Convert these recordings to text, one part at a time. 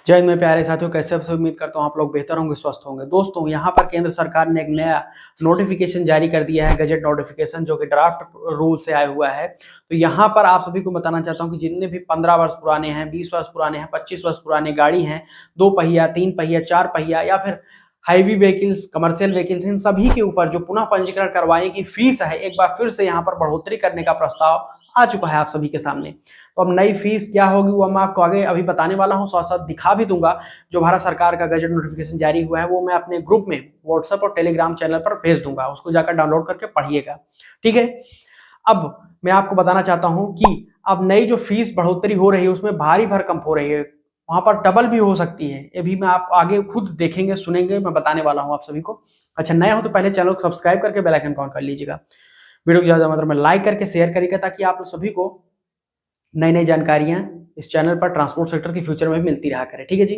जय हिंद मेरे प्यारे साथियों, कैसे आप सब। उम्मीद करता हूँ आप लोग बेहतर होंगे, स्वस्थ होंगे। दोस्तों, यहाँ पर केंद्र सरकार ने एक नया नोटिफिकेशन जारी कर दिया है, गजट नोटिफिकेशन, जो कि ड्राफ्ट रूल से आया हुआ है। तो यहाँ पर आप सभी को बताना चाहता हूँ कि जितने भी 15 वर्ष पुराने हैं, 20 वर्ष पुराने हैं, 25 वर्ष पुराने गाड़ी हैं, 2 पहिया, 3 पहिया, 4 पहिया या फिर हाईवी व्हीकल्स, कमर्शियल व्हीकल्स, इन सभी के ऊपर जो पुनः पंजीकरण करवाने की फीस है, एक बार फिर से यहाँ पर बढ़ोतरी करने का प्रस्ताव आ चुका है आप सभी के सामने। तो अब नई फीस क्या होगी वो मैं आपको आगे अभी बताने वाला हूँ, साथ साथ दिखा भी दूंगा। जो भारत सरकार का गजट नोटिफिकेशन जारी हुआ है वो मैं अपने ग्रुप में व्हाट्सएप और टेलीग्राम चैनल पर भेज दूंगा, उसको जाकर डाउनलोड करके पढ़िएगा, ठीक है। अब मैं आपको बताना चाहता हूं कि अब नई जो फीस बढ़ोतरी हो रही है उसमें भारी भरकम हो रही है, वहां पर डबल भी हो सकती है। ये भी मैं आप आगे खुद देखेंगे, सुनेंगे, मैं बताने वाला हूं आप सभी को। अच्छा, नया हो तो पहले चैनल को सब्सक्राइब करके बेल आइकन ऑन कर लीजिएगा, वीडियो को ज्यादा मात्रा में लाइक करके शेयर करिएगा, ताकि आप लोग सभी को नई नई जानकारियां इस चैनल पर ट्रांसपोर्ट सेक्टर के फ्यूचर में भी मिलती रहा करे, ठीक है जी।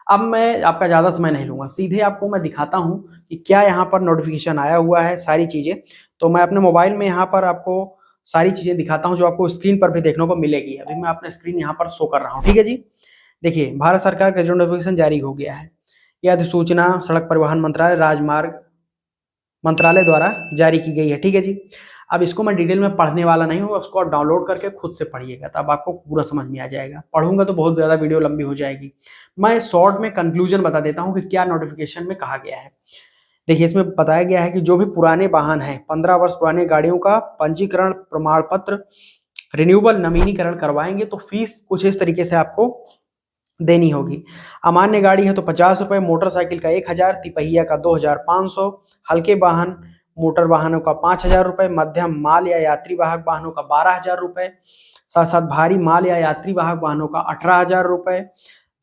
अब मैं आपका ज्यादा समय नहीं लूंगा, सीधे आपको मैं दिखाता हूं कि क्या यहाँ पर नोटिफिकेशन आया हुआ है, सारी चीजें। तो मैं अपने मोबाइल में यहाँ पर आपको सारी चीजें दिखाता हूं, जो आपको स्क्रीन पर भी देखने को मिलेगी। अभी मैं अपना स्क्रीन यहाँ पर शो कर रहा हूँ, ठीक है जी। देखिए, भारत सरकार का जो नोटिफिकेशन जारी हो गया है, यह अधिसूचना सड़क परिवहन मंत्रालय, राजमार्ग मंत्रालय द्वारा जारी की गई है, ठीक है जी। अब इसको मैं डिटेल में पढ़ने वाला नहीं हूँ, उसको आप डाउनलोड करके खुद से पढ़िएगा, तब आपको पूरा समझ में आ जाएगा। पढ़ूंगा तो बहुत ज़्यादा वीडियो लंबी हो जाएगी। मैं शॉर्ट में कंक्लूजन बता देता हूँ कि क्या नोटिफिकेशन में कहा गया है। देखिए, इसमें बताया गया है कि जो भी पुराने वाहन हैं, 15 वर्ष पुराने गाड़ियों का पंजीकरण प्रमाण पत्र रिन्यूएबल नवीनीकरण करवाएंगे तो फीस कुछ इस तरीके से आपको देनी होगी। अमान्य गाड़ी है तो 50 रुपए, मोटरसाइकिल का 1000, तिपहिया का 2500, हल्के वाहन मोटर वाहनों का 5000 रुपए, मध्यम माल या यात्री वाहक वाहनों का 12000 रुपए, साथ साथ भारी माल या यात्री वाहक वाहनों का 18000 रुपए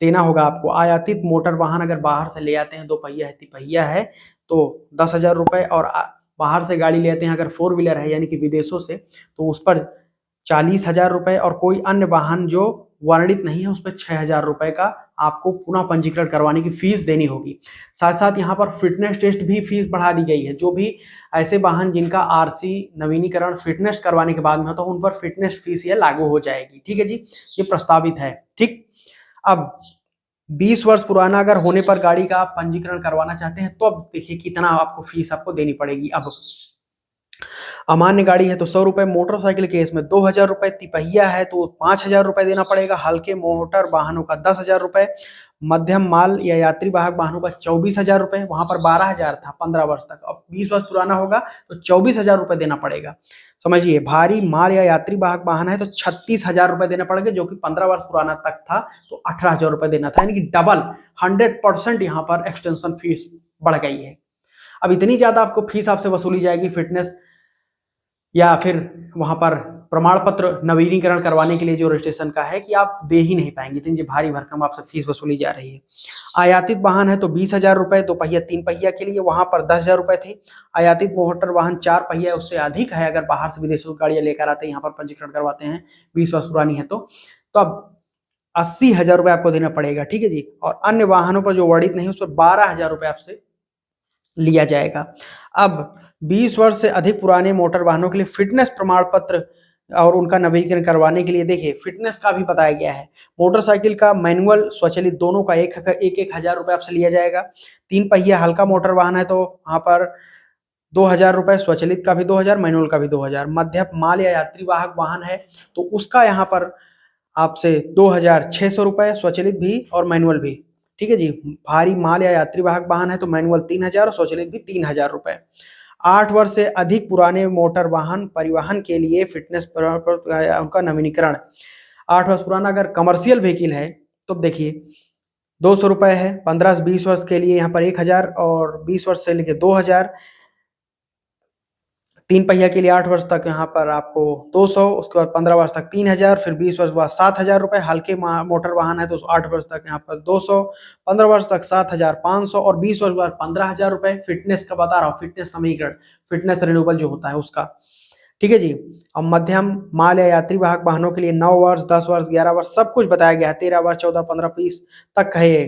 देना होगा आपको। आयातित मोटर वाहन अगर बाहर से ले आते हैं, 2 पहिया है, तिपहिया है, तो 10,000 रुपए, और बाहर से गाड़ी ले आते हैं अगर 4 व्हीलर है यानी कि विदेशों से, तो उस पर 40,000 रुपए, और कोई अन्य वाहन जो वर्णित नहीं है उस पर 6,000 रुपए का आपको पुनः पंजीकरण करवाने की फीस देनी होगी। साथ साथ यहाँ पर फिटनेस टेस्ट भी फीस बढ़ा दी गई है। जो भी ऐसे वाहन जिनका आरसी नवीनीकरण फिटनेस करवाने के बाद में होता है, उन पर फिटनेस फीस ये लागू हो जाएगी, ठीक है जी। ये प्रस्तावित है, ठीक। अब 20 वर्ष पुराना अगर होने पर गाड़ी का आप पंजीकरण करवाना चाहते हैं तो अब देखिए कितना आपको फीस आपको देनी पड़ेगी। अब अमान्य गाड़ी है तो 100 रुपए, मोटरसाइकिल केस में 2000 रुपए, तिपहिया है तो 5000 रुपए देना पड़ेगा, हल्के मोटर वाहनों का 10,000 रुपए, मध्यम माल या यात्री वाहक वाहनों का 24,000 रुपए। वहां पर 12,000 था 15 वर्ष तक, अब 20 वर्ष पुराना होगा तो 24,000 रुपए देना पड़ेगा, समझिए। भारी माल या यात्री वाहक वाहन है तो 36,000 रुपए देना पड़ेगा, जो कि 15 वर्ष पुराना तक था तो 18,000 रुपए देना था, यानी कि डबल 100% यहाँ पर एक्सटेंशन फीस बढ़ गई है। अब इतनी ज्यादा आपको फीस आपसे वसूली जाएगी फिटनेस या फिर वहां पर प्रमाण पत्र नवीनीकरण करवाने के लिए जो रजिस्ट्रेशन का है, कि आप दे ही नहीं पाएंगे, इतनी भारी भरकम आपसे फीस वसूली जा रही है। आयातित वाहन है तो 20,000 रुपए, 2 पहिया 3 पहिया के लिए, वहां पर 10,000 रुपए थे। आयातित मोटर वाहन 4 पहिया उससे अधिक है, अगर बाहर से विदेशों की गाड़ियां लेकर आते हैं, यहाँ पर पंजीकरण करवाते हैं, 20 वर्ष पुरानी है तो अब 80,000 रुपए आपको देना पड़ेगा, ठीक है जी। और अन्य वाहनों पर जो वर्णित नहीं उस पर 12,000 रुपए आपसे लिया जाएगा। अब 20 वर्ष से अधिक पुराने मोटर वाहनों के लिए फिटनेस प्रमाण पत्र और उनका नवीनीकरण करवाने के लिए, देखिए फिटनेस का भी बताया गया है। मोटरसाइकिल का मैनुअल स्वचालित दोनों का एक हजार रुपए आपसे लिया जाएगा। 3 पहिया हल्का मोटर वाहन है तो वहां पर 2,000 रुपए, स्वचालित का भी 2,000, मैनुअल का भी 2,000। मध्यम माल या यात्री वाहक वाहन है तो उसका यहाँ पर आपसे 2,600 रुपए, स्वचालित भी और मैनुअल भी, ठीक है जी। भारी माल या यात्री वाहक वाहन है तो मैनुअल 3,000 और स्वचालित भी 3,000 रुपए। 8 वर्ष से अधिक पुराने मोटर वाहन परिवहन के लिए फिटनेस उनका नवीनीकरण, 8 वर्ष पुराना अगर कमर्शियल व्हीकल है तो देखिए 200 रुपए है। 15 से 20 वर्ष के लिए यहाँ पर 1,000, और 20 वर्ष से लेकर 2,000। 3 पहिया के लिए 8 वर्ष तक यहाँ पर आपको 200, उसके बाद 15 वर्ष तक 3,000, फिर 20 वर्ष बाद 7,000 रुपए। हल्के मोटर वाहन है तो 8 वर्ष तक यहाँ पर 200, 15 वर्ष तक 7,500, और 20 वर्ष बाद 15,000 रुपए। फिटनेस का बता रहा हूँ, फिटनेस नवीनीकरण, फिटनेस रिन्यूएबल जो होता है उसका, ठीक है जी। अब मध्यम माल या यात्री वाहक वाहनों के लिए 9 वर्ष, 10 वर्ष, 11 वर्ष सब कुछ बताया गया है। 13 वर्ष, 14, 15, 20 तक है ये।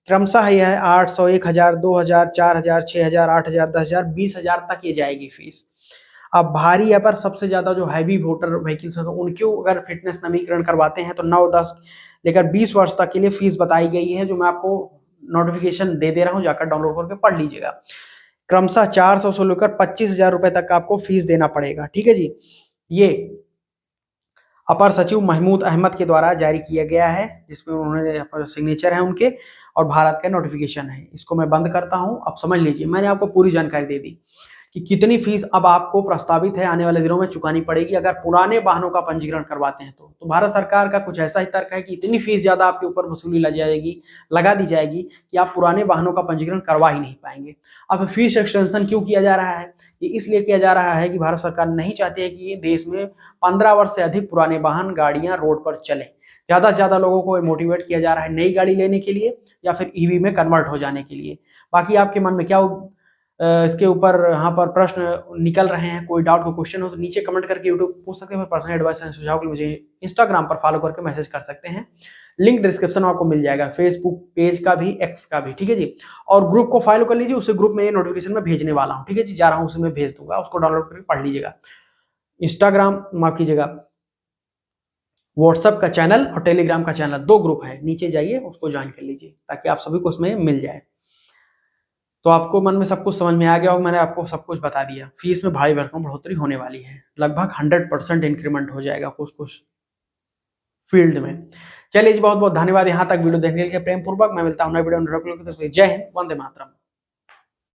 क्रमशः ये है 800, 1,000, 2,000, 4,000, 6,000, 8,000, 10,000, 20,000 तक ये जाएगी फीस। अब भारी या पर सबसे ज्यादा जो हैवी मोटर व्हीकल्स होते हैं उनके अगर फिटनेस नवीनीकरण करवाते हैं तो 9, 10, लेकर 20 वर्ष तक के लिए फीस बताई गई है, जो मैं आपको नोटिफिकेशन दे रहा हूं, जाकर डाउनलोड करके पढ़ लीजिएगा। क्रमशः 400 से लेकर 25,000 रुपए तक आपको फीस देना पड़ेगा। ठीक है जी। ये अपर सचिव महमूद अहमद के द्वारा जारी किया गया है, जिसमें उन्होंने सिग्नेचर है उनके और भारत का नोटिफिकेशन है। इसको मैं बंद करता हूं। अब समझ लीजिए, मैंने आपको पूरी जानकारी दे दी कि कितनी फीस अब आपको प्रस्तावित है आने वाले दिनों में चुकानी पड़ेगी अगर पुराने वाहनों का पंजीकरण करवाते हैं तो भारत सरकार का कुछ ऐसा ही तर्क है कि इतनी फीस ज्यादा आपके ऊपर वसूली लगा दी जाएगी कि आप पुराने वाहनों का पंजीकरण करवा ही नहीं पाएंगे। अब फीस एक्सटेंशन क्यों किया जा रहा है? ये इसलिए किया जा रहा है कि भारत सरकार नहीं चाहती है कि देश में 15 वर्ष से अधिक पुराने वाहन गाड़ियां रोड पर चले। ज्यादा से ज्यादा लोगों को मोटिवेट किया जा रहा है नई गाड़ी लेने के लिए या फिर ईवी में कन्वर्ट हो जाने के लिए। बाकी आपके मन में क्या इसके ऊपर यहाँ पर प्रश्न निकल रहे हैं, कोई डाउट, कोई क्वेश्चन हो तो नीचे कमेंट करके यूट्यूब पूछ सकते हैं। पर्सनल एडवाइस एंड सुझाव के लिए मुझे इंस्टाग्राम पर फॉलो करके मैसेज कर सकते हैं। लिंक डिस्क्रिप्शन में आपको मिल जाएगा, फेसबुक पेज का भी, एक्स का भी। ठीक है जी। और ग्रुप को फॉलो कर लीजिए, उसे ग्रुप में ये नोटिफिकेशन में भेजने वाला हूँ। ठीक है जी, जा रहा हूँ उसे मैं भेज दूंगा, उसको डाउनलोड करके पढ़ लीजिएगा। इंस्टाग्राम माफ कीजिएगा, व्हाट्सएप का चैनल और टेलीग्राम का चैनल, 2 ग्रुप है, नीचे जाइए उसको ज्वाइन कर लीजिए ताकि आप सभी को उसमें मिल जाए। तो आपको मन में सब कुछ समझ में आ गया होगा, मैंने आपको सब कुछ बता दिया। फीस में भारी भरकम बढ़ोतरी होने वाली है, लगभग 100% इंक्रीमेंट हो जाएगा कुछ कुछ फील्ड में। चलिए जी, बहुत बहुत धन्यवाद यहाँ तक वीडियो देखने के लिए प्रेम पूर्वक। मैं मिलता हूँ नए वीडियो में। जय हिंद, वंदे मातरम।